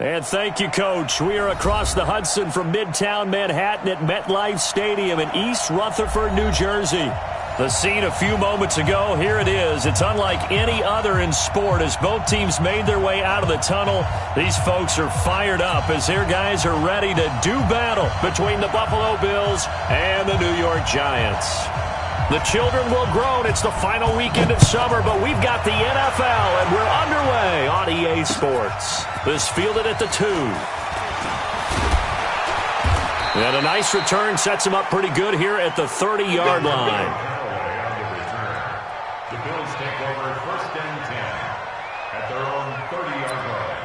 And thank you, Coach. We are across the Hudson from Midtown Manhattan at MetLife Stadium in East Rutherford, New Jersey. The scene a few moments ago, here it is. It's unlike any other in sport as both teams made their way out of the tunnel. These folks are fired up as their guys are ready to do battle between the Buffalo Bills and the New York Giants. The children will groan. It's the final weekend of summer, but we've got the NFL, and we're underway on EA Sports. This fielded at the 2. And a nice return sets him up pretty good here at the 30-yard line. The Bills take over 1st and 10 at their own 30-yard line.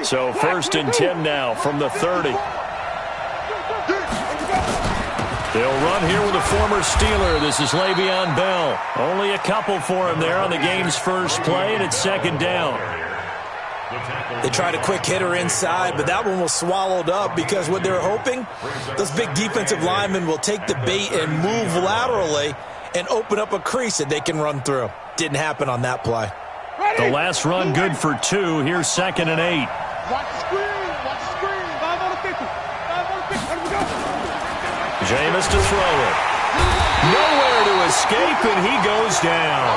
So 1st and 10 now from the 30. They'll run here with a former Steeler. This is Le'Veon Bell. Only a couple for him there on the game's first play, and it's 2nd down. They tried a quick hitter inside, but that one was swallowed up because what they're hoping, those big defensive linemen will take the bait and move laterally and open up a crease that they can run through. Didn't happen on that play. The last run good for 2. Here's 2nd and 8. Watch the screen. Watch the screen. 5 on the 50. 5 on the 50. Let me go. Jameis to throw it. Nowhere to escape, and he goes down.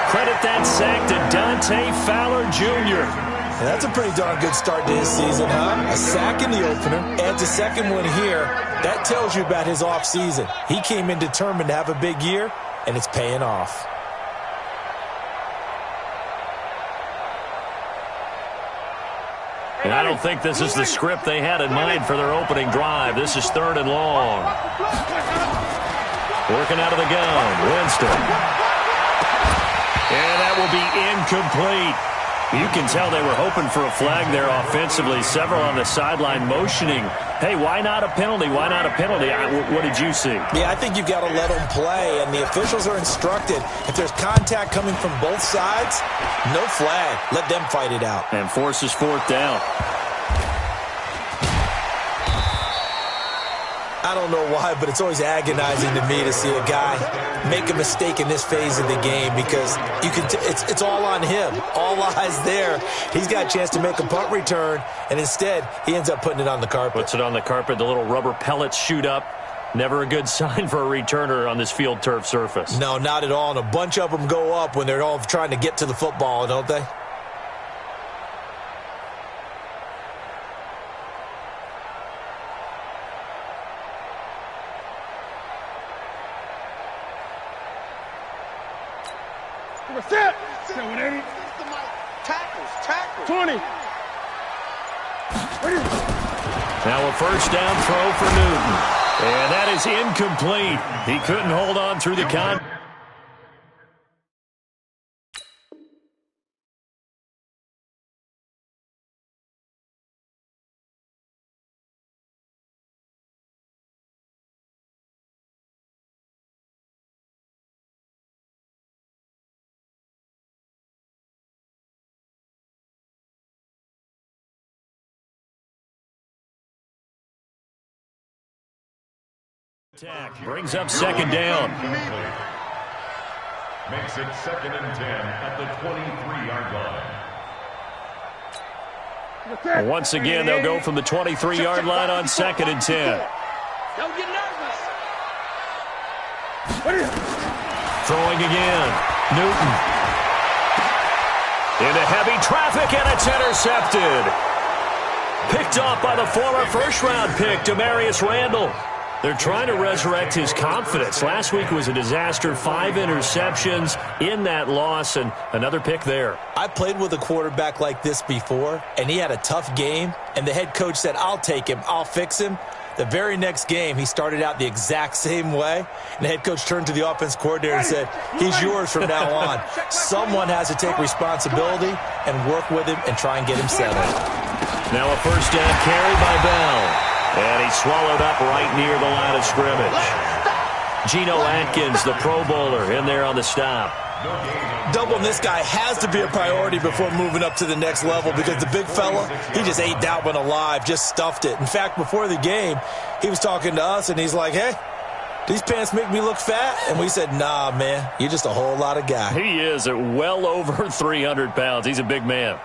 Credit that sack to Dante Fowler Jr. And that's a pretty darn good start to his season, huh? A sack in the opener, adds a second one here. That tells you about his offseason. He came in determined to have a big year, and it's paying off. And I don't think this is the script they had in mind for their opening drive. This is 3rd and long. Working out of the gun, Winston. And that will be incomplete. You can tell they were hoping for a flag there offensively. Several on the sideline motioning. Hey, why not a penalty? Why not a penalty? What did you see? Yeah, I think you've got to let them play, and the officials are instructed. If there's contact coming from both sides, no flag. Let them fight it out. And forces 4th down. I don't know why, but it's always agonizing to me to see a guy make a mistake in this phase of the game because you can. It's all on him. All eyes there. He's got a chance to make a punt return, and instead he ends up putting it on the carpet. Puts it on the carpet. The little rubber pellets shoot up. Never a good sign for a returner on this field turf surface. No, not at all. And a bunch of them go up when they're all trying to get to the football, don't they? Set. 180. Tackles. 20. Now a 1st down throw for Newton. And that is incomplete. He couldn't hold on through the contact. Brings up 2nd down. Makes it 2nd and 10 at the 23-yard line. Once again, they'll go from the 23-yard line on 2nd and 10. Don't get nervous. Throwing again. Newton. Into heavy traffic, and it's intercepted. Picked off by the former first-round pick, Demarius Randall. They're trying to resurrect his confidence. Last week was a disaster. 5 interceptions in that loss, and another pick there. I played with a quarterback like this before, and he had a tough game, and the head coach said, I'll take him, I'll fix him. The very next game, he started out the exact same way, and the head coach turned to the offense coordinator and said, he's yours from now on. Someone has to take responsibility and work with him and try and get him settled. Now a 1st down carry by Bell. And he's swallowed up right near the line of scrimmage. Geno Atkins, the Pro Bowler, in there on the stop. Doubling this guy has to be a priority before moving up to the next level because the big fella, he just ate that one alive, just stuffed it. In fact, before the game, he was talking to us, and he's like, hey, these pants make me look fat? And we said, nah, man, you're just a whole lot of guy. He is at well over 300 pounds. He's a big man.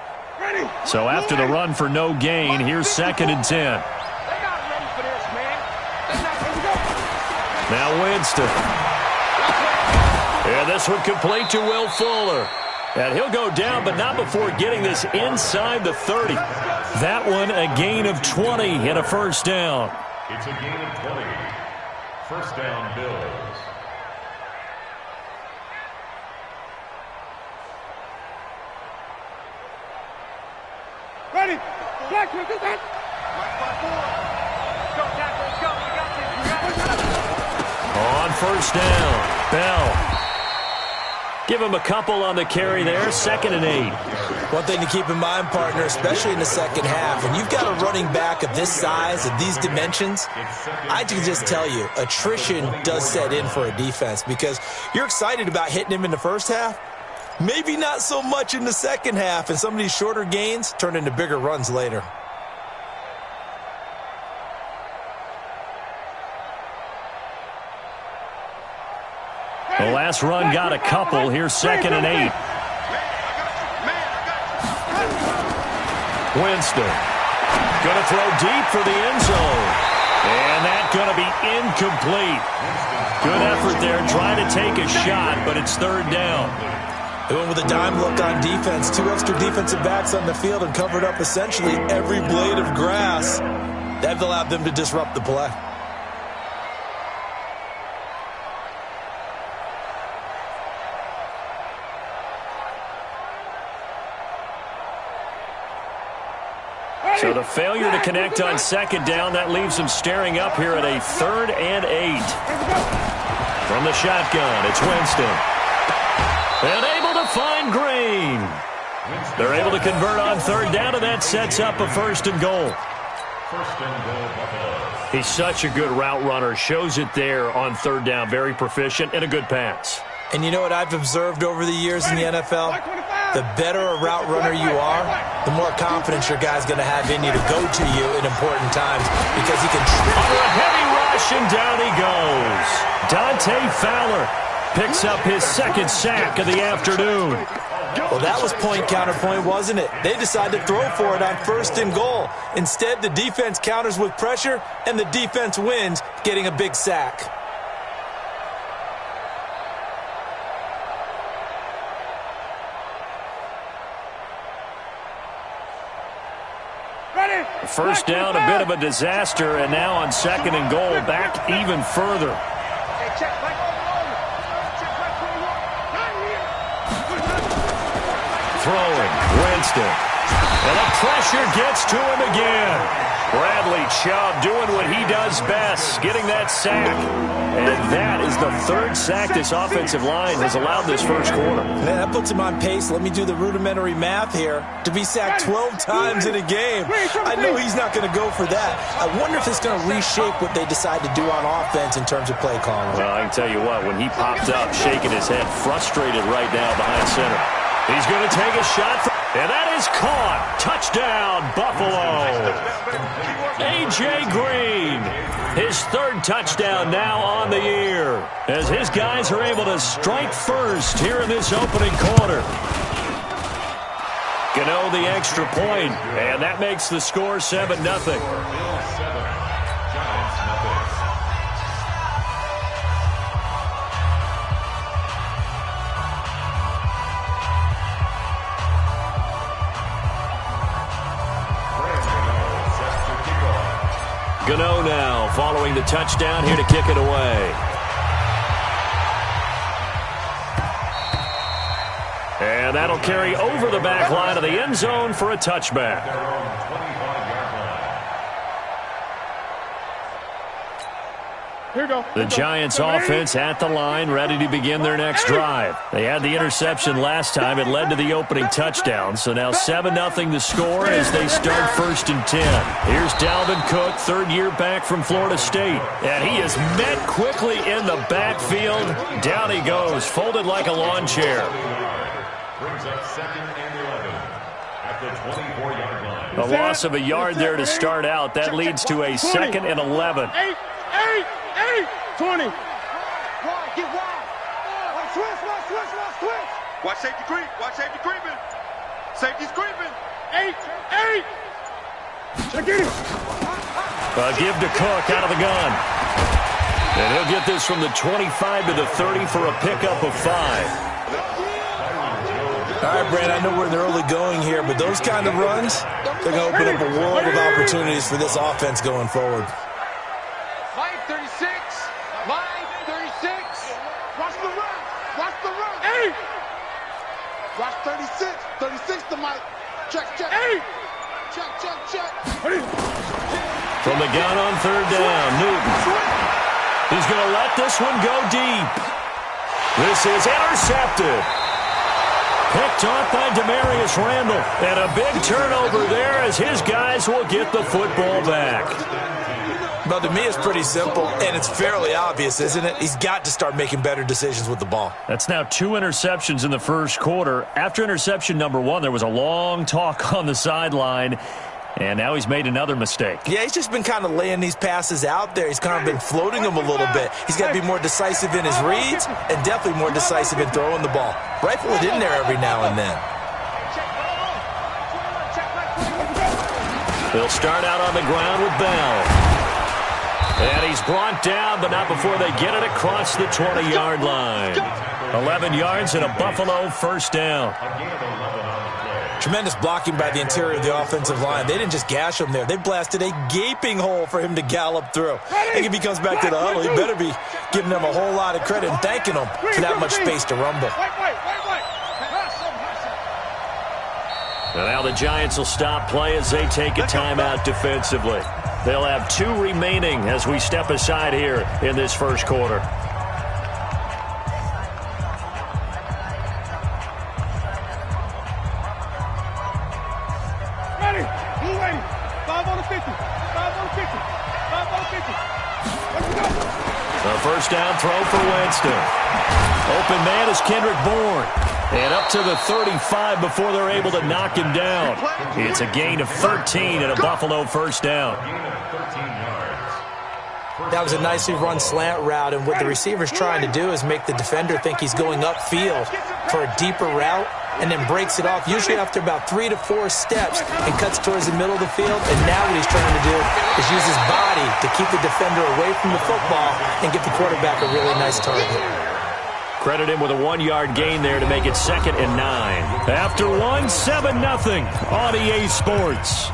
So after the run for no gain, here's 2nd and 10. Now Winston. And this one complete to Will Fuller. And he'll go down, but not before getting this inside the 30. That one a gain of 20 and a first down. It's a gain of 20. First down, Bills. Ready. Black, get that. On first down, Bell. Give him a couple on the carry there, 2nd and 8. One thing to keep in mind, partner, especially in the second half, when you've got a running back of this size, of these dimensions, I can just tell you, attrition does set in for a defense because you're excited about hitting him in the first half, maybe not so much in the second half, and some of these shorter gains turn into bigger runs later. The last run got a couple. Here's 2nd and 8. Winston. Going to throw deep for the end zone. And that's going to be incomplete. Good effort there trying to take a shot, but it's 3rd down. They went with a dime look on defense. 2 extra defensive backs on the field and covered up essentially every blade of grass. That allowed them to disrupt the play. So the failure to connect on 2nd down, that leaves them staring up here at a 3rd and 8. From the shotgun, it's Winston. And able to find Green. They're able to convert on 3rd down, and that sets up a 1st and goal. 1st and goal, Buffalo. He's such a good route runner. Shows it there on 3rd down. Very proficient and a good pass. And you know what I've observed over the years in the NFL? The better a route runner you are, the more confidence your guy's going to have in you to go to you in important times because he can... Under a heavy rush, and down he goes. Dante Fowler picks up his 2nd sack of the afternoon. Well, that was point counterpoint, wasn't it? They decided to throw for it on 1st and goal. Instead, the defense counters with pressure, and the defense wins, getting a big sack. First down, a bit of a disaster, and now on 2nd and goal, back even further. Throwing, Winston. And the pressure gets to him again. Bradley Chubb doing what he does best, getting that sack. And that is the 3rd sack this offensive line has allowed this first quarter. Man, that puts him on pace. Let me do the rudimentary math here. To be sacked 12 times in a game. I know he's not going to go for that. I wonder if it's going to reshape what they decide to do on offense in terms of play calling. Well, I can tell you what, when he popped up, shaking his head, frustrated right now behind center. He's going to take a shot, and that is caught. Touchdown, Buffalo. A.J. Green, his 3rd touchdown now on the year, as his guys are able to strike first here in this opening quarter. Gano the extra point, and that makes the score 7-0. Gano now following the touchdown here to kick it away. And that'll carry over the back line of the end zone for a touchback. The Giants offense at the line, ready to begin their next drive. They had the interception last time. It led to the opening touchdown. So now 7-0 the score as they start 1st and 10. Here's Dalvin Cook, third-year back from Florida State. And he is met quickly in the backfield. Down he goes, folded like a lawn chair. Brings up 2nd and 11 at the 24-yard line. A loss of a yard there to start out. That leads to a 2nd and 11. 20. Get wide. Switch. Watch safety creep. Watch safety creeping. Safety's creeping. 8. Check it. Give to Cook out of the gun. And he'll get this from the 25 to the 30 for a pickup of 5. All right, Brad, I know we're in the early going here, but those kind of runs, they're going to open up a world of opportunities for this offense going forward. Line 36. Line 36. Watch the run. 8. Watch 36. 36 to Mike. Check. 8. Check. From the gun on 3rd down, Newton. He's going to let this one go deep. This is intercepted. Picked off by Demarius Randall. And a big turnover there as his guys will get the football back. Well, to me, it's pretty simple, and it's fairly obvious, isn't it? He's got to start making better decisions with the ball. That's now 2 interceptions in the first quarter. After interception number 1, there was a long talk on the sideline, and now he's made another mistake. Yeah, he's just been kind of laying these passes out there. He's kind of been floating them a little bit. He's got to be more decisive in his reads and definitely more decisive in throwing the ball. Rifle it in there every now and then. They'll start out on the ground with Bell. And he's brought down, but not before they get it across the 20-yard line. 11 yards and a Buffalo first down. Tremendous blocking by the interior of the offensive line. They didn't just gash him there. They blasted a gaping hole for him to gallop through. I think if he comes back to the huddle, he better be giving them a whole lot of credit and thanking them for that much space to rumble. And now the Giants will stop play as they take a timeout defensively. They'll have 2 remaining as we step aside here in this first quarter. Ready. Blue 80. 5 on the 50. 5 on the 50. 5 on the 50. Let's go. A first down throw for Winston. Open man is Kendrick Bourne. And up to the 35 before they're able to knock him down. It's a gain of 13 and a Buffalo first down. That was a nicely run slant route, and what the receiver's trying to do is make the defender think he's going upfield for a deeper route and then breaks it off, usually after about 3 to 4 steps, and cuts towards the middle of the field. And now what he's trying to do is use his body to keep the defender away from the football and get the quarterback a really nice target. Credit him with a 1-yard gain there to make it 2nd and 9. After 1, 7-0 on EA Sports.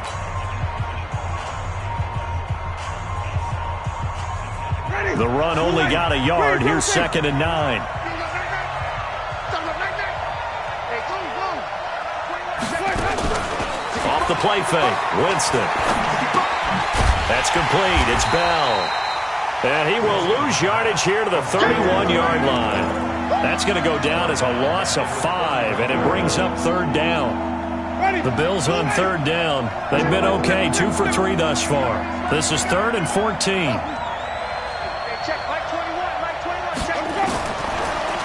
The run only got a yard. Here's 2nd and 9. Off the play fake. Winston. That's complete. It's Bell. And he will lose yardage here to the 31-yard line. That's going to go down as a loss of 5, and it brings up 3rd down. The Bills on 3rd down. They've been okay, 2 for 3 thus far. This is 3rd and 14.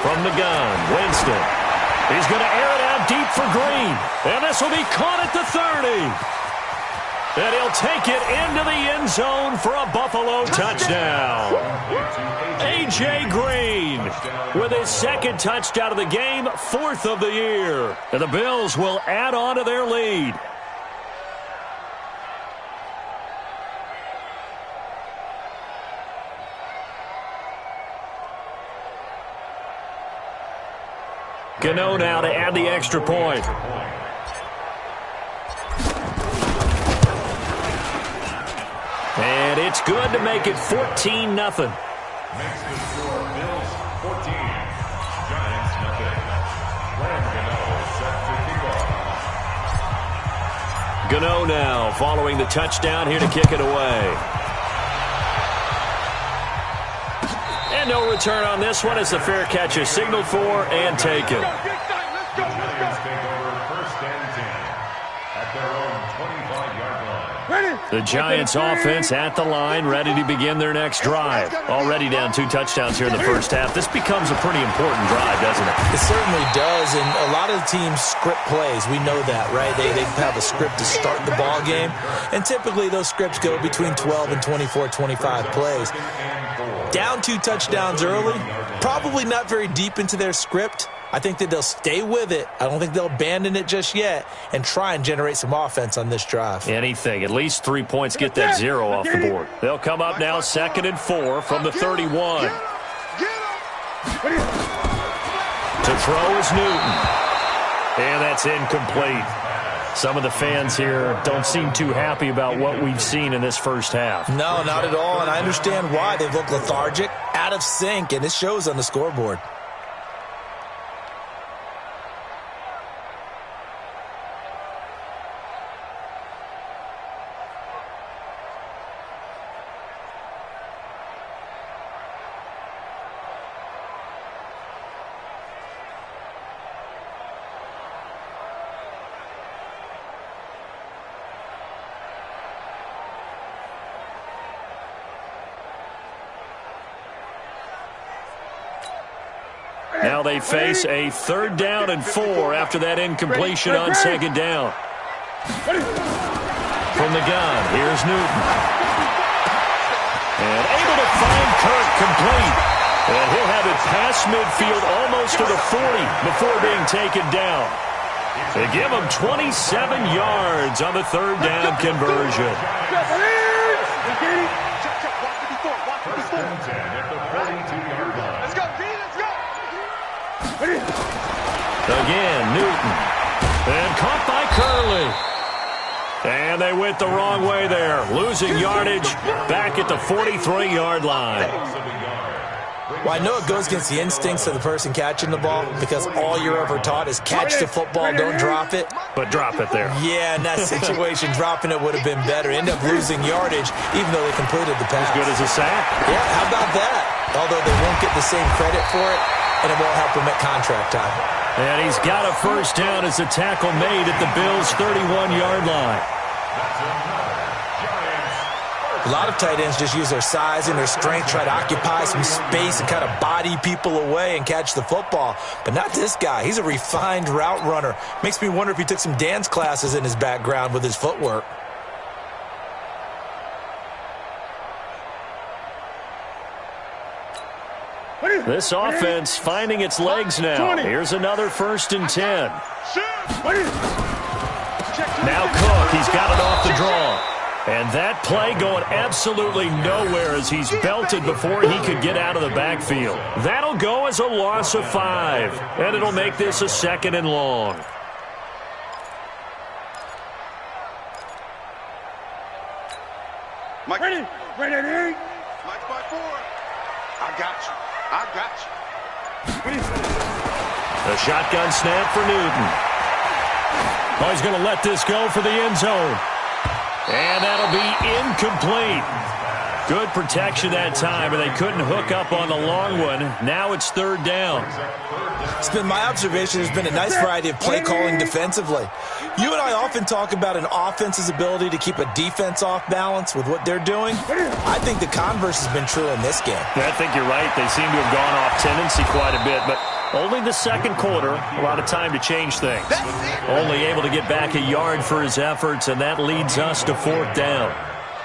From the gun, Winston. He's going to air it out deep for Green. And this will be caught at the 30. And he'll take it into the end zone for a Buffalo touchdown. A.J. Green with his 2nd touchdown of the game, 4th of the year. And the Bills will add on to their lead. Gano now to add the extra point. And it's good to make it 14-0. Makes the score Bills 14, Giants 0. Graham Gano set to kick off. Gano now following the touchdown here to kick it away. And no return on this one as the fair catch is signaled for and taken. Giants take over 1st and 10 at their own 25-yard line. The Giants offense at the line, ready to begin their next drive. Already down 2 touchdowns here in the first half. This becomes a pretty important drive, doesn't it? It certainly does, and a lot of the teams script plays. We know that, right? They have a script to start the ball game, and typically those scripts go between 12 and 24, 25 plays. Down 2 touchdowns early, probably not very deep into their script. I think that they'll stay with it. I don't think they'll abandon it just yet and try and generate some offense on this drive. Anything. At least 3 points get that 0 off the board. They'll come up now 2nd and 4 from the 31. To throw is Newton. And that's incomplete. Some of the fans here don't seem too happy about what we've seen in this first half. No, not at all, and I understand why. They've looked lethargic, out of sync, and it shows on the scoreboard. Now they face a 3rd down and 4 after that incompletion on 2nd down. From the gun, here's Newton. And able to find Kirk complete. And he'll have it past midfield almost to the 40 before being taken down. They give him 27 yards on the 3rd down conversion. 1st and 10 at the 42-yard line. Let's go, D, let's go. Again, Newton. And caught by Curley. And they went the wrong way there. Losing yardage back at the 43-yard line. Well, I know it goes against the instincts of the person catching the ball because all you're ever taught is catch the football, don't drop it. But drop it there. Yeah, in that situation, dropping it would have been better. End up losing yardage even though they completed the pass. As good as a sack. Yeah, how about that? Although they won't get the same credit for it, and it won't help them at contract time. And he's got a 1st down as a tackle made at the Bills' 31-yard line. A lot of tight ends just use their size and their strength, try to occupy some space and kind of body people away and catch the football. But not this guy. He's a refined route runner. Makes me wonder if he took some dance classes in his background with his footwork. This offense finding its legs now. Here's another 1st and 10. Now Cook, he's got it off the draw. And that play going absolutely nowhere as he's belted before he could get out of the backfield. That'll go as a loss of 5. And it'll make this a 2nd and long. Mike, ready, Mike by 4. I got you. The shotgun snap for Newton. Oh, he's going to let this go for the end zone. And that'll be incomplete. Good protection that time, and they couldn't hook up on the long one. Now it's 3rd down. It's been my observation there's been a nice variety of play calling defensively. You and I often talk about an offense's ability to keep a defense off balance with what they're doing. I think the converse has been true in this game. I think you're right. They seem to have gone off tendency quite a bit, but only the 2nd quarter, a lot of time to change things. Only able to get back a yard for his efforts, and that leads us to 4th down.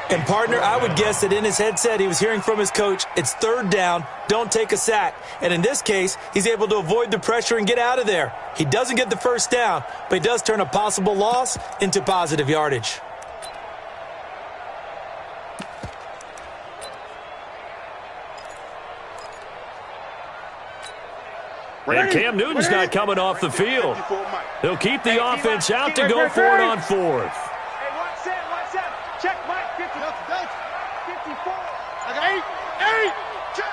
And, partner, I would guess that in his headset he was hearing from his coach, it's 3rd down, don't take a sack. And in this case, he's able to avoid the pressure and get out of there. He doesn't get the 1st down, but he does turn a possible loss into positive yardage. And Cam Newton's not coming off the field. He'll keep the offense out to go for it on 4th. Hey, watch that. Check, Mike. 50. 54. I got 8. Check.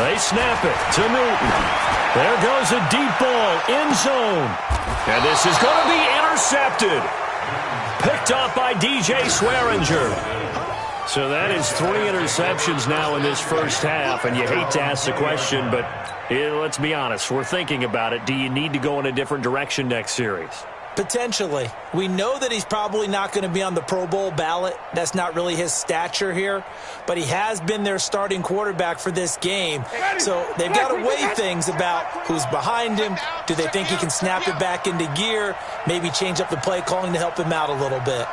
They snap it to Newton. There goes a deep ball, end zone. And this is going to be intercepted. Pick Picked off by DJ Swearinger. So that is 3 interceptions now in this first half, and you hate to ask the question, but let's be honest, we're thinking about it. Do you need to go in a different direction next series? Potentially. We know that he's probably not going to be on the Pro Bowl ballot. That's not really his stature here. But he has been their starting quarterback for this game. So they've got to weigh things about who's behind him. Do they think he can snap it back into gear? Maybe change up the play calling to help him out a little bit.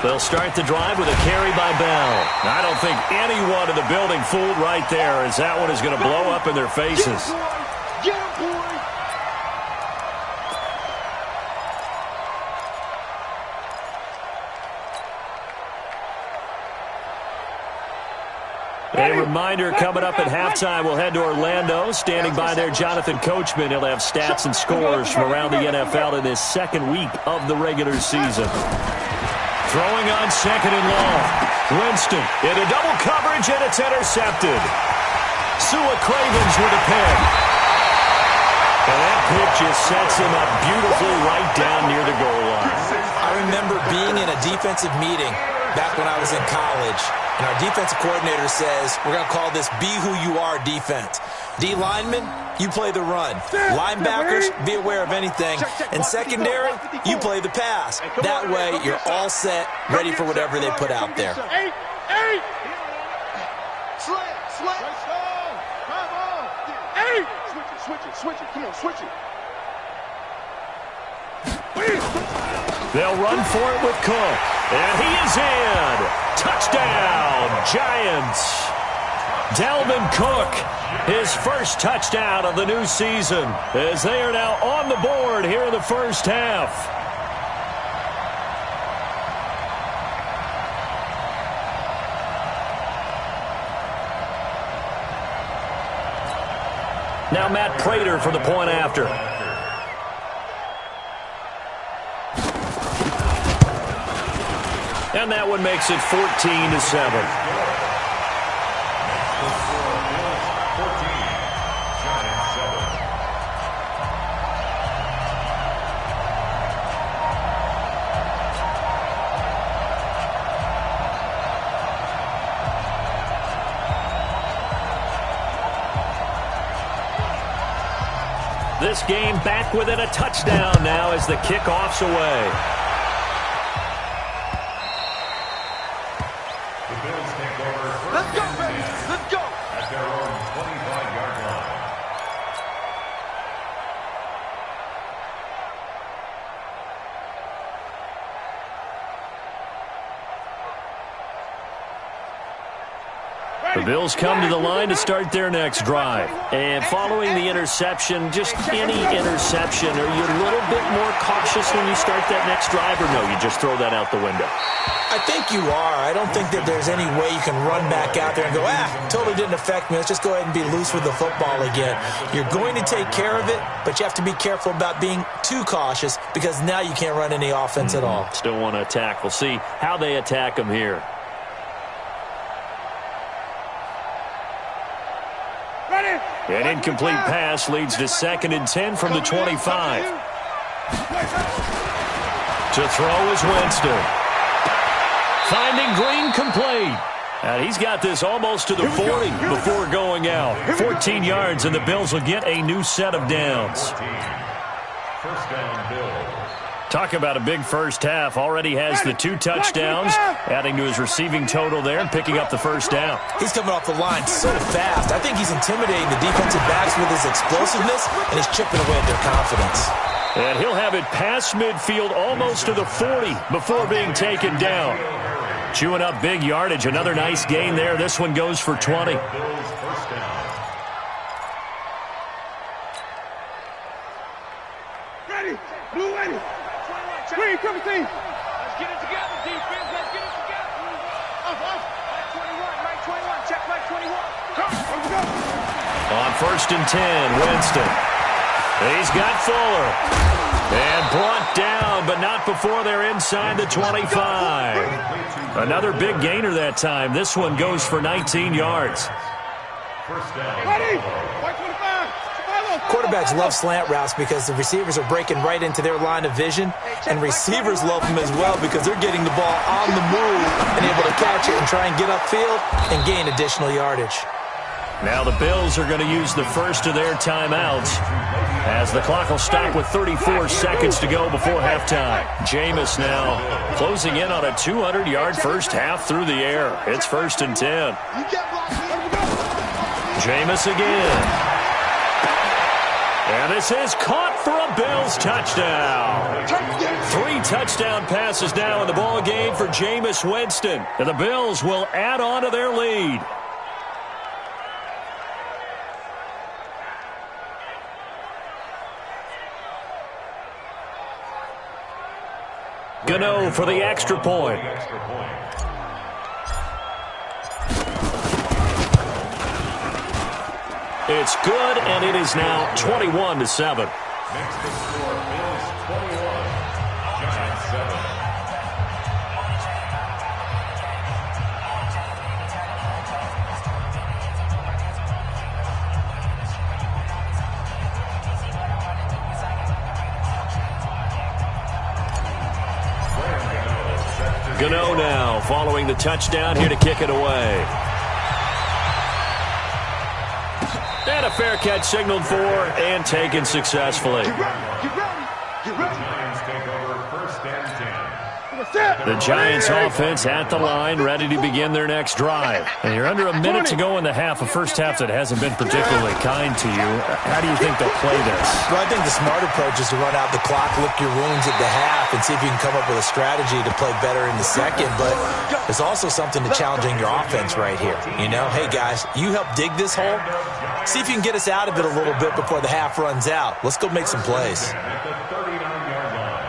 They'll start the drive with a carry by Bell. I don't think anyone in the building fooled right there, as that one is going to blow up in their faces. Get him, boy! A reminder coming up at halftime, we'll head to Orlando. Standing by there, Jonathan Coachman. He'll have stats and scores from around the NFL in his second week of the regular season. Throwing on second and long. Winston into double coverage, and it's intercepted. Sua Cravens with a pick. And that pick just sets him up beautifully right down near the goal line. I remember being in a defensive meeting back when I was in college, and our defensive coordinator says, we're going to call this be who you are defense. D linemen, you play the run. Linebackers, be aware of anything. And secondary, you play the pass. That way, you're all set, ready for whatever they put out there. Eight! Slant! Come on! Eight! Switch it. Come on, switch it. They'll run for it with Cook. And he is in. Touchdown, Giants. Dalvin Cook, his first touchdown of the new season, as they are now on the board here in the first half. Now Matt Prater for the point after. And that one makes it 14-7. This game back within a touchdown now as the kickoff's away. The Bills take over first. Let's go, baby! Let's go! At their own 25-yard line. The Bills come to the line to start their next drive. And following the interception, just any interception, are you a little bit more cautious when you start that next drive, or no, you just throw that out the window? I think you are. I don't think that there's any way you can run back out there and go, totally didn't affect me. Let's just go ahead and be loose with the football again. You're going to take care of it, but you have to be careful about being too cautious because now you can't run any offense at all. Still want to attack. We'll see how they attack them here. An incomplete pass leads to 2nd and 10 from the 25. To throw is Winston. Finding Green complete. And he's got this almost to the 40 before going out. 14 yards, and the Bills will get a new set of downs. First down, Bills. Talk about a big first half. Already has the 2 touchdowns, adding to his receiving total there and picking up the first down. He's coming off the line so fast. I think he's intimidating the defensive backs with his explosiveness, and he's chipping away at their confidence. And he'll have it past midfield almost to the 40 before being taken down. Chewing up big yardage. Another nice gain there. This one goes for 20. Bills first down. Ready. Blue ready. Green, come to team. Let's get it together, defense. Let's get it together. Right 21. Right 21. Check right 21. Come. Let's go. On 1st and 10, Winston. He's got Fuller. And brought down, but not before they're inside the 25. Another big gainer that time. This one goes for 19 yards. First down. Ready. Right 25. Quarterbacks love slant routes because the receivers are breaking right into their line of vision, and receivers love them as well because they're getting the ball on the move and able to catch it and try and get upfield and gain additional yardage. Now the Bills are going to use the first of their timeouts as the clock will stop with 34 seconds to go before halftime. Jameis now closing in on a 200-yard first half through the air. It's 1st and 10. Jameis again. And this is caught for a Bills touchdown. 3 touchdown passes now in the ball game for Jameis Winston. And the Bills will add on to their lead. Gano for the extra point. It's good, and it is now 21-7. Next to score, Bills 21, Giants 7. Gano now following the touchdown here to kick it away. And a fair catch signaled for and taken successfully. Giants take over 1st and 10. The Giants offense at the line, ready to begin their next drive. And you're under a minute to go in the half, a first half that hasn't been particularly kind to you. How do you think they'll play this? Well, I think the smart approach is to run out the clock, lick your wounds at the half, and see if you can come up with a strategy to play better in the second. But there's also something to challenging your offense right here. You know, hey, guys, you help dig this hole. See if you can get us out of it a little bit before the half runs out. Let's go make some plays. At the 39-yard line.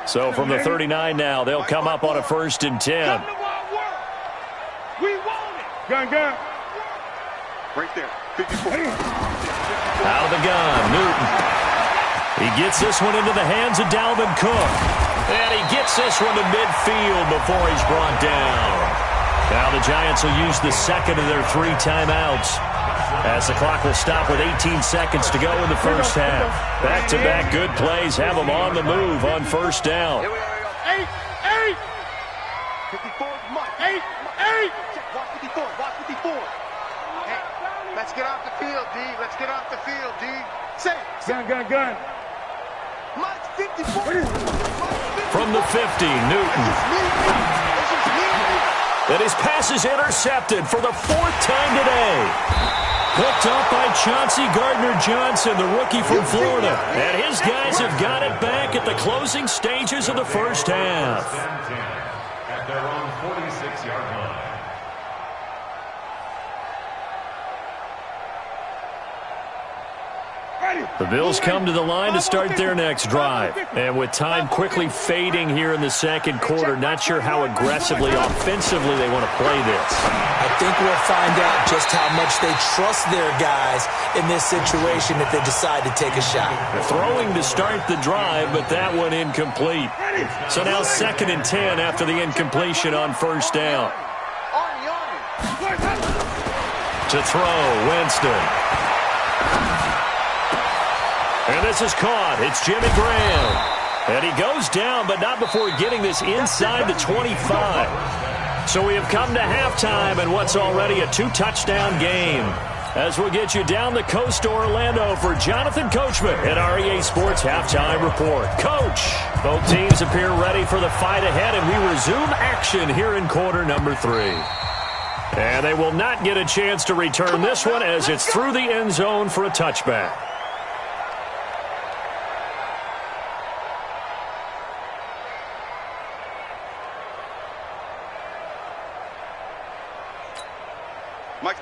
So from the 39 now, they'll come up on a 1st and 10. We want it. Gun. Right there. 54. Out of the gun, Newton. He gets this one into the hands of Dalvin Cook. And he gets this one to midfield before he's brought down. Now the Giants will use the second of their 3 timeouts as the clock will stop with 18 seconds to go in the first half. Back-to-back good plays have them on the move on 1st down. 8. 54. 8. Watch 54. Watch 54. Hey, let's get off the field, D. Let's get off the field, D. Say. Gun. Mike's 54. From the 50, Newton. And his pass is intercepted for the 4th time today. Picked up by Chauncey Gardner-Johnson, the rookie from Florida. And his guys have got it back at the closing stages of the first half. At their own 46-yard line. The Bills come to the line to start their next drive. And with time quickly fading here in the second quarter, not sure how aggressively, offensively they want to play this. I think we'll find out just how much they trust their guys in this situation if they decide to take a shot. Throwing to start the drive, but that one incomplete. So now 2nd and 10 after the incompletion on 1st down. To throw, Winston. And this is caught. It's Jimmy Graham. And he goes down, but not before getting this inside the 25. So we have come to halftime in what's already a 2-touchdown game. As we'll get you down the coast to Orlando for Jonathan Coachman at our EA Sports Halftime Report. Coach, both teams appear ready for the fight ahead, and we resume action here in quarter number 3. And they will not get a chance to return this one as it's through the end zone for a touchback.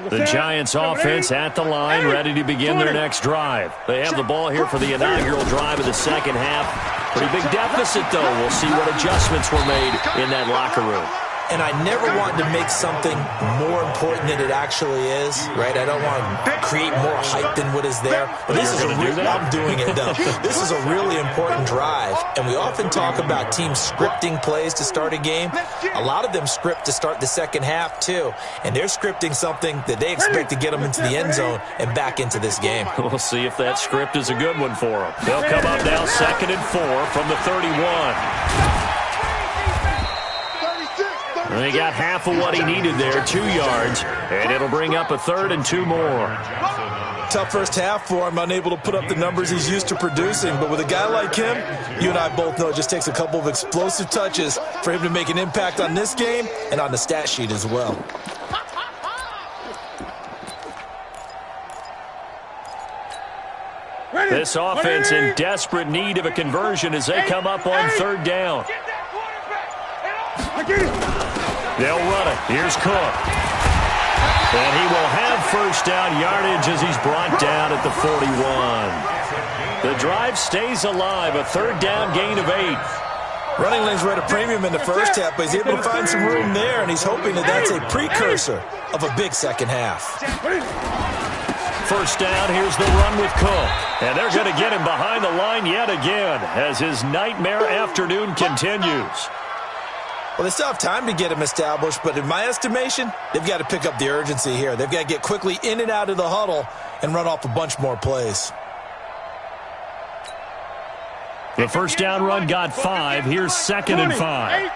The Giants offense at the line, ready to begin their next drive. They have the ball here for the inaugural drive of the second half. Pretty big deficit, though. We'll see what adjustments were made in that locker room. and I never want to make something more important than it actually is, right? I don't want to create more hype than what is there. But this is I'm doing it, though. This is a really important drive, and we often talk about teams scripting plays to start a game. A lot of them script to start the second half, too, and they're scripting something that they expect to get them into the end zone and back into this game. We'll see if that script is a good one for them. They'll come up now 2nd and 4 from the 31. They got half of what he needed there, 2 yards, and it'll bring up a 3rd and 2 more. Tough first half for him, unable to put up the numbers he's used to producing. But with a guy like him, you and I both know it just takes a couple of explosive touches for him to make an impact on this game and on the stat sheet as well. This offense in desperate need of a conversion as they come up on 3rd down. They'll run it. Here's Cook. And he will have 1st down yardage as he's brought down at the 41. The drive stays alive, a 3rd down gain of 8. Running lanes were at a premium in the first half, but he's able to find some room there, and he's hoping that that's a precursor of a big second half. 1st down, here's the run with Cook. And they're going to get him behind the line yet again as his nightmare afternoon continues. Well, they still have time to get him established, but in my estimation, they've got to pick up the urgency here. They've got to get quickly in and out of the huddle and run off a bunch more plays. The 1st down run got 5. Here's 2nd and 5.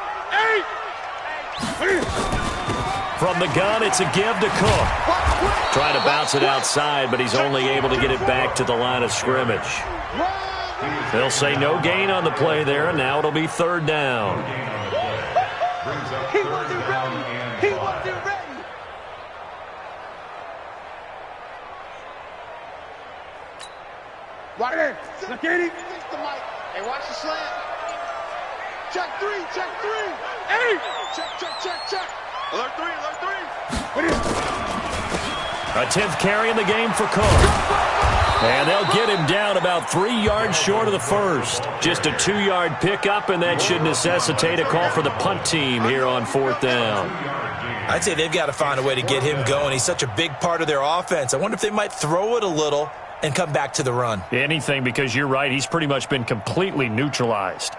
From the gun, it's a give to Cook. Trying to bounce it outside, but he's only able to get it back to the line of scrimmage. They'll say no gain on the play there, and now it'll be 3rd down. He wasn't ready. He wasn't ready. Watch it. Look at it. Hey, watch the slant. Check 3. Check 3. Hey. Check. Alert 3. What is it? A 10th carry in the game for Cook. And they'll get him down about 3 yards short of the 1st. Just a 2-yard pickup, and that should necessitate a call for the punt team here on 4th down. I'd say they've got to find a way to get him going. He's such a big part of their offense. I wonder if they might throw it a little and come back to the run. Anything, because you're right. He's pretty much been completely neutralized.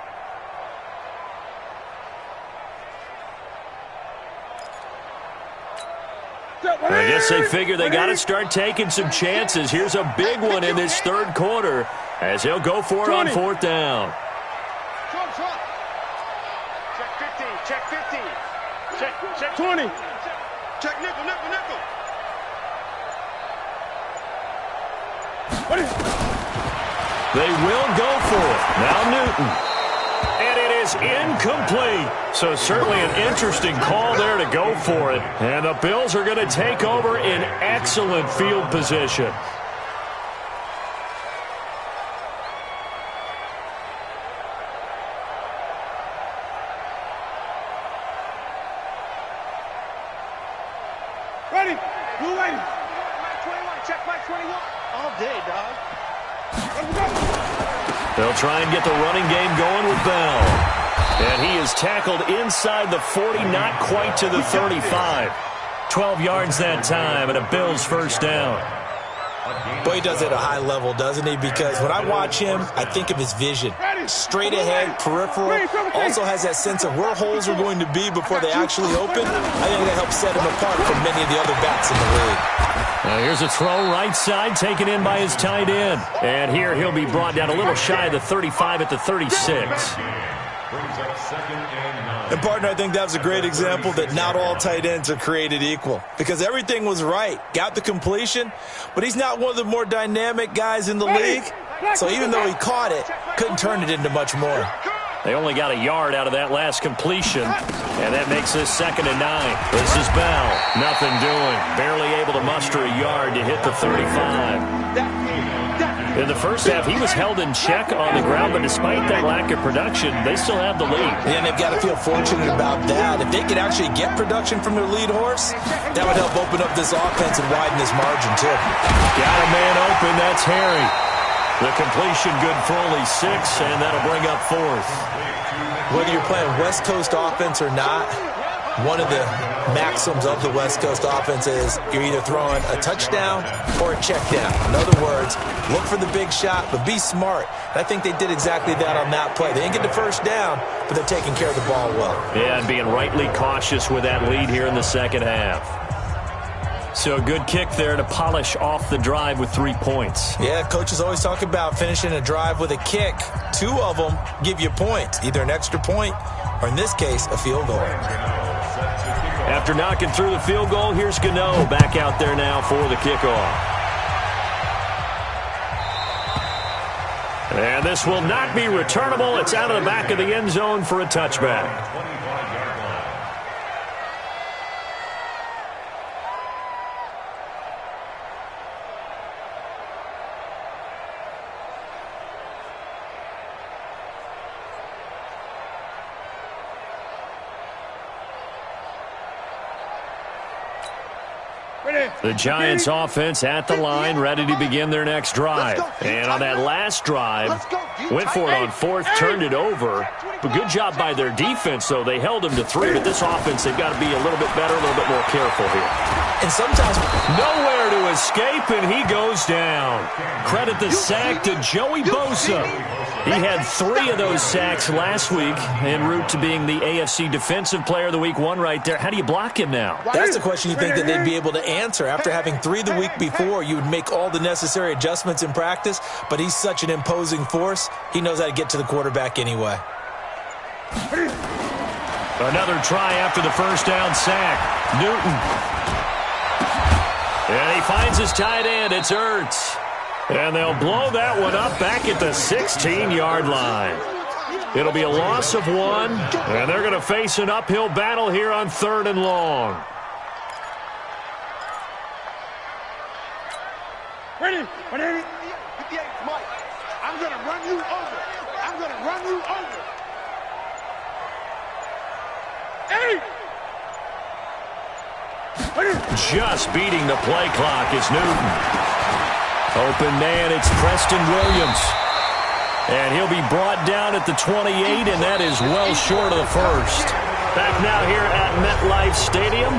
I guess they figure they got to start taking some chances. Here's a big one in this 3rd quarter as he'll go for it on 4th down. Check 15. Check 15. Check 20. Check nickel. They will go for it. Now Newton. And it is incomplete. So certainly an interesting call there to go for it. And the Bills are going to take over in excellent field position. Ready. Who waiting? Mike 21. Check Mike 21. All day, dog. They'll try and get the running game going with Bell. And he is tackled inside the 40, not quite to the 35. 12 yards that time, and a Bills 1st down. Boy, he does it at a high level, doesn't he? Because when I watch him, I think of his vision. Straight ahead, peripheral. Also has that sense of where holes are going to be before they actually open. I think that helps set him apart from many of the other backs in the league. Now here's a throw right side taken in by his tight end. And here he'll be brought down a little shy of the 35 at the 36. And, partner, I think that was a great example that not all tight ends are created equal. Because everything was right. Got the completion, but he's not one of the more dynamic guys in the league. So even though he caught it, couldn't turn it into much more. They only got a yard out of that last completion, and that makes this 2nd and 9. This is Bell. Nothing doing. Barely able to muster a yard to hit the 35. In the first half, he was held in check on the ground, but despite that lack of production, they still have the lead. And they've got to feel fortunate about that. If they could actually get production from their lead horse, that would help open up this offense and widen this margin, too. Got a man open. That's Harry. The completion good for only 6, and that'll bring up 4th. Whether you're playing West Coast offense or not, One of the maxims of the West Coast offense is you're either throwing a touchdown or a check down. In other words, look for the big shot, but be smart. And I think they did exactly that on that play. They didn't get the first down, but they're taking care of the ball well. Yeah, and being rightly cautious with that lead here in the second half. So a good kick there to polish off the drive with 3 points. Yeah, coaches always talk about finishing a drive with a kick. 2 of them give you points, either an extra point or, in this case, a field goal. After knocking through the field goal, here's Gano back out there now for the kickoff. And this will not be returnable. It's out of the back of the end zone for a touchback. The Giants offense at the line, ready to begin their next drive. And on that last drive, went for it on 4th, turned it over. But good job by their defense, though. They held them to 3, but this offense, they've got to be a little bit better, a little bit more careful here. And sometimes nowhere to escape, and he goes down. Credit the sack to Joey Bosa. He had 3 of those sacks last week en route to being the AFC Defensive Player of the Week 1 right there. How do you block him now? That's the question you think that they'd be able to answer. After having 3 the week before, you would make all the necessary adjustments in practice, but he's such an imposing force, he knows how to get to the quarterback anyway. Another try after the first down sack. Newton. And he finds his tight end. It's Ertz. And they'll blow that one up back at the 16-yard line. It'll be a loss of 1, and they're going to face an uphill battle here on 3rd and long. Ready? 58, Mike. I'm going to run you over. I'm going to run you over. 8. Just beating the play clock is Newton. Open man, it's Preston Williams. And he'll be brought down at the 28, and that is well short of the first. Back now here at MetLife Stadium.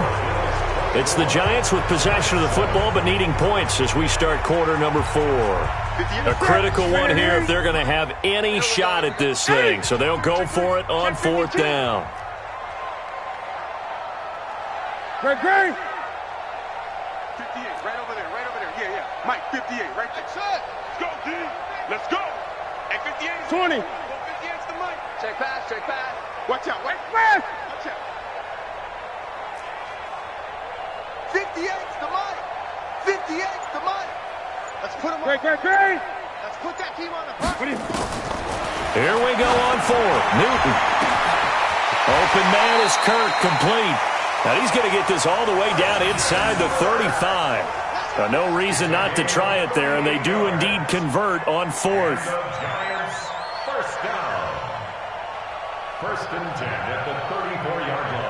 It's the Giants with possession of the football, but needing points as we start quarter number 4. A critical one here if they're going to have any shot at this thing. So they'll go for it on 4th down. Great. 58, right over there. Yeah. Mike, 58, right there. Let's go, D. Let's go. Hey, 58. 20. 58's the Mike. Check pass. Watch out. Pass. Watch out. 58's the Mike. 58's the Mike. Let's put him on. Great. Let's put that team on the front. Here we go on 4th. Newton. Open man is Kirk, complete. Now he's going to get this all the way down inside the 35. No reason not to try it there, and they do indeed convert on 4th. Giants, first down. 1st and 10 at the 34-yard line.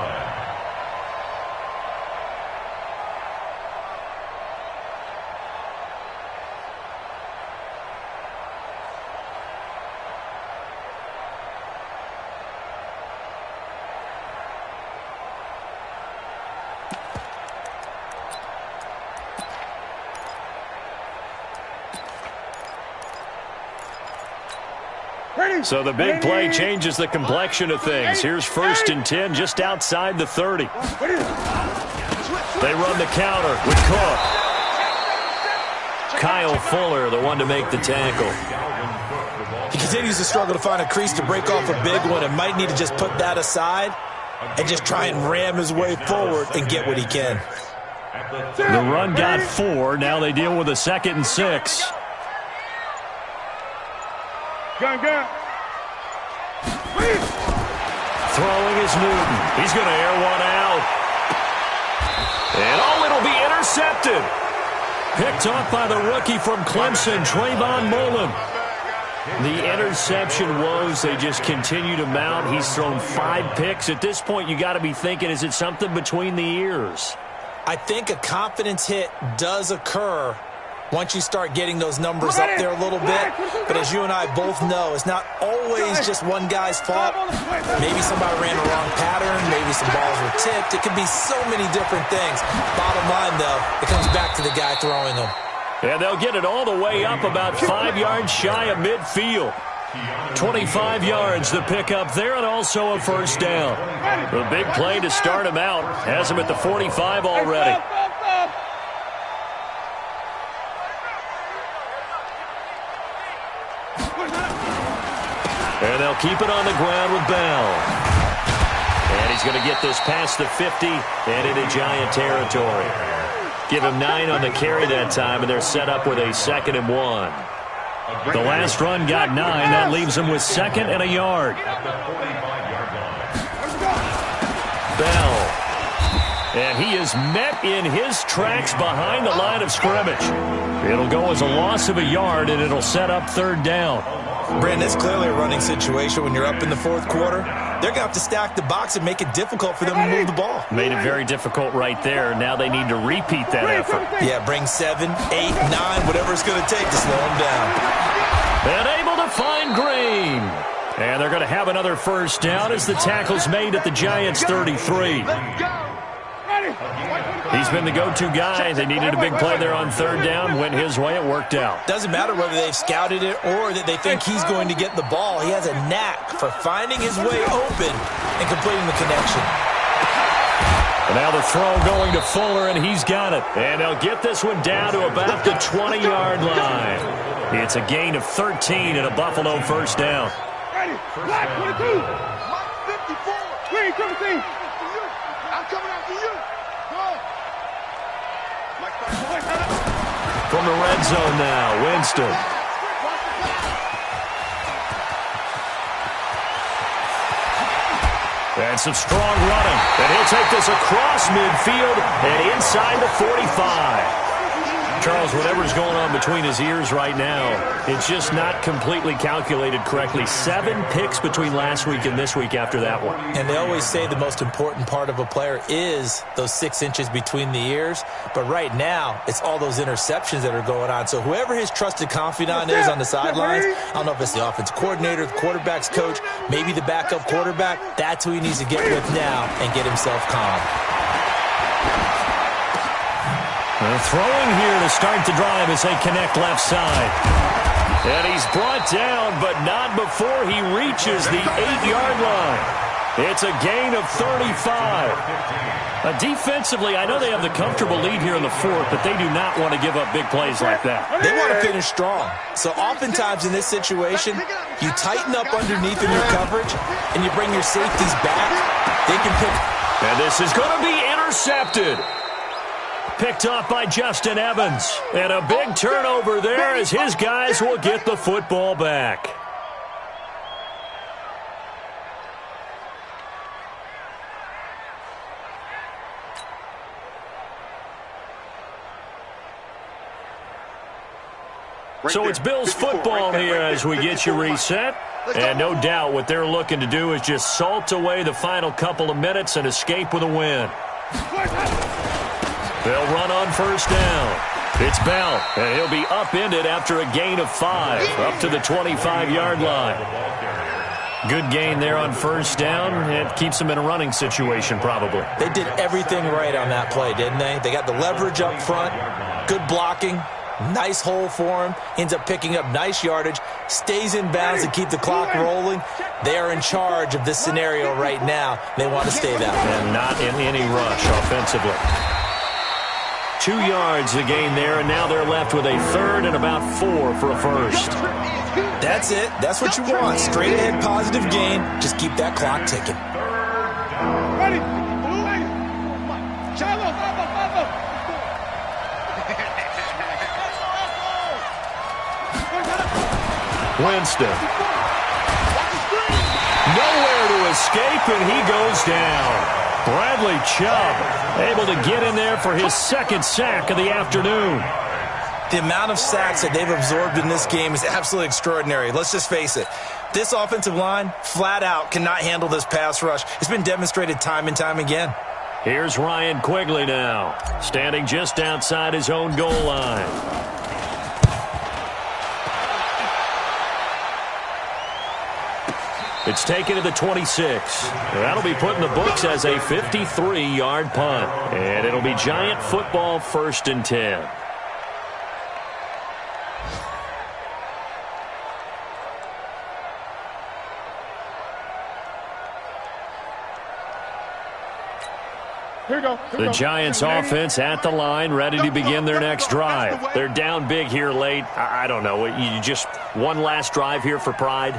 So the big play changes the complexion of things. Here's 1st and 10 just outside the 30. They run the counter with Cook. Kyle Fuller, the one to make the tackle. He continues to struggle to find a crease to break off a big one and might need to just put that aside and just try and ram his way forward and get what he can. The run got 4. Now they deal with a 2nd and 6. Gun. Throwing is Newton. He's going to air one out. And it'll be intercepted. Picked off by the rookie from Clemson, Trayvon Mullen. The interception woes, they just continue to mount. He's thrown 5 picks. At this point, you got to be thinking, is it something between the ears? I think a confidence hit does occur once you start getting those numbers up there a little bit. But as you and I both know, it's not always just one guy's fault. Maybe somebody ran the wrong pattern. Maybe some balls were tipped. It could be so many different things. Bottom line, though, it comes back to the guy throwing them. And they'll get it all the way up about 5 yards shy of midfield. 25 yards the pickup there, and also a first down. The big play to start him out has him at the 45 already. And they'll keep it on the ground with Bell. And he's going to get this past the 50 and into Giant territory. Give him 9 on the carry that time, and they're set up with a 2nd and 1. The last run got 9. That leaves him with 2nd and a yard. Bell. And he is met in his tracks behind the line of scrimmage. It'll go as a loss of a yard, and it'll set up 3rd down. Brandon, it's clearly a running situation when you're up in the 4th quarter. They're going to have to stack the box and make it difficult for them to move the ball. Made it very difficult right there. Now they need to repeat that effort. Yeah, bring 7, 8, 9, whatever it's going to take to slow them down. And able to find Green. And they're going to have another first down as the tackle's made at the Giants' 33. He's been the go-to guy. They needed a big play there on 3rd down. Went his way. It worked out. Doesn't matter whether they've scouted it or that they think he's going to get the ball. He has a knack for finding his way open and completing the connection. And now the throw going to Fuller, and he's got it. And they'll get this one down to about the 20-yard line. It's a gain of 13 and a Buffalo first down. Black 22. 54. Green 17. I'm coming after you. From the red zone now, Winston. And some strong running. And he'll take this across midfield and inside the 45. Charles, whatever's going on between his ears right now, it's just not completely calculated correctly. 7 picks between last week and this week after that one. And they always say the most important part of a player is those 6 inches between the ears. But right now, it's all those interceptions that are going on. So whoever his trusted confidant is on the sidelines, I don't know if it's the offensive coordinator, the quarterback's coach, maybe the backup quarterback, that's who he needs to get with now and get himself calm. They're throwing here to start the drive as they connect left side. And he's brought down, but not before he reaches the 8-yard line. It's a gain of 35. Defensively, I know they have the comfortable lead here in the 4th, but they do not want to give up big plays like that. They want to finish strong. So oftentimes in this situation, you tighten up underneath in your coverage, and you bring your safeties back. They can pick. And this is going to be intercepted. Picked off by Justin Evans. And a big turnover there as his guys will get the football back. So it's Bills football here as we get you reset. And no doubt what they're looking to do is just salt away the final couple of minutes and escape with a win. They'll run on first down. It's Bell, and he'll be upended after a gain of 5, up to the 25-yard line. Good gain there on first down. It keeps them in a running situation, probably. They did everything right on that play, didn't they? They got the leverage up front, good blocking, nice hole for him, ends up picking up nice yardage, stays in bounds to keep the clock rolling. They are in charge of this scenario right now. They want to stay that way. And not in any rush offensively. 2 yards the gain there, and now they're left with a 3rd and about 4 for a first. That's it. That's what you want. Straight ahead positive gain. Just keep that clock ticking. Ready? Winston. Nowhere to escape, and he goes down. Bradley Chubb able to get in there for his 2nd sack of the afternoon. The amount of sacks that they've absorbed in this game is absolutely extraordinary. Let's just face it. This offensive line, flat out, cannot handle this pass rush. It's been demonstrated time and time again. Here's Ryan Quigley now, standing just outside his own goal line. It's taken to the 26. That'll be put in the books as a 53-yard punt. And it'll be Giant football 1st and 10. The Giants offense at the line, ready to begin their next drive. They're down big here late. I don't know. You just one last drive here for pride?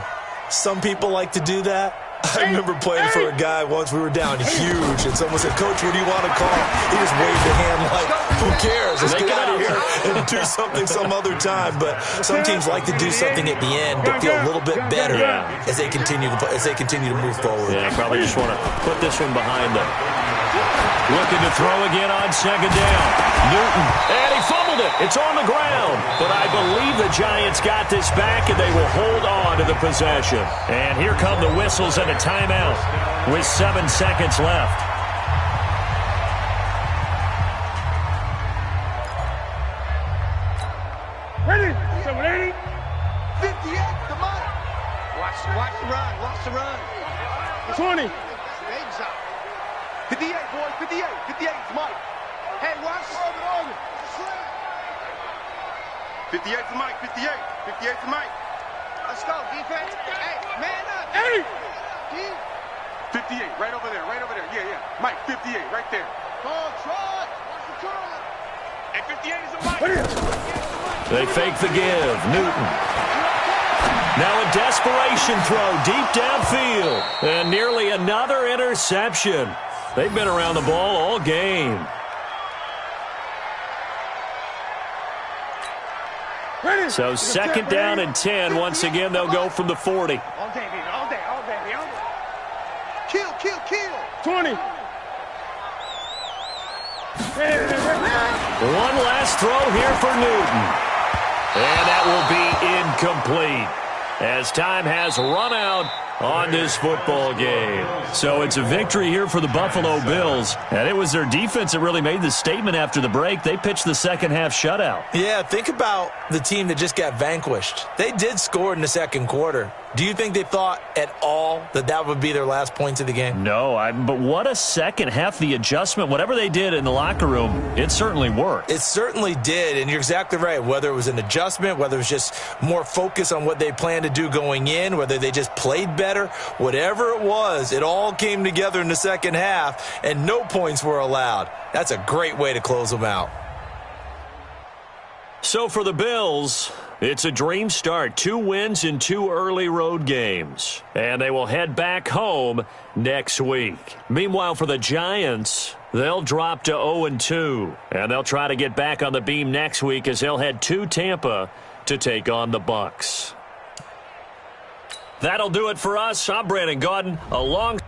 Some people like to do that. I remember playing for a guy once. We were down huge, and someone said, "Coach, what do you want to call?" He just waved a hand like, "Who cares? Let's get out of here and do something some other time." But some teams like to do something at the end to feel a little bit better as they continue to move forward. Yeah, probably just want to put this one behind them. Looking to throw again on 2nd down. Newton, and he fumbled it. It's on the ground. But I believe the Giants got this back, and they will hold on to the possession. And here come the whistles and a timeout with 7 seconds left. Ready? 780. 58, come on. Watch the run. Watch the run. 20. 58, boys, 58. 58, Mike. Hey, watch. 58 to Mike, 58. 58 to Mike. Let's go, defense. Hey, man up. Hey! 58, right over there, Yeah. Mike, 58, right there. Oh, Troy. Watch the turn. And 58 is a Mike. They fake the give. Newton. Now a desperation throw deep downfield. And nearly another interception. They've been around the ball all game. So 2nd down and 10. Once again, they'll go from the 40. All day, baby. All day. Kill. 20. One last throw here for Newton. And that will be incomplete as time has run out on this football game. So it's a victory here for the Buffalo Bills. And it was their defense that really made the statement after the break. They pitched the second half shutout. Yeah, think about the team that just got vanquished. They did score in the 2nd quarter. Do you think they thought at all that would be their last points of the game? No, but what a second half. The adjustment, whatever they did in the locker room, it certainly worked. It certainly did, and you're exactly right. Whether it was an adjustment, whether it was just more focus on what they planned to do going in, whether they just played better, whatever it was, it all came together in the second half, and no points were allowed. That's a great way to close them out. So for the Bills, it's a dream start. 2 wins in 2 early road games. And they will head back home next week. Meanwhile, for the Giants, they'll drop to 0-2. And they'll try to get back on the beam next week as they'll head to Tampa to take on the Bucs. That'll do it for us. I'm Brandon Gaudin, along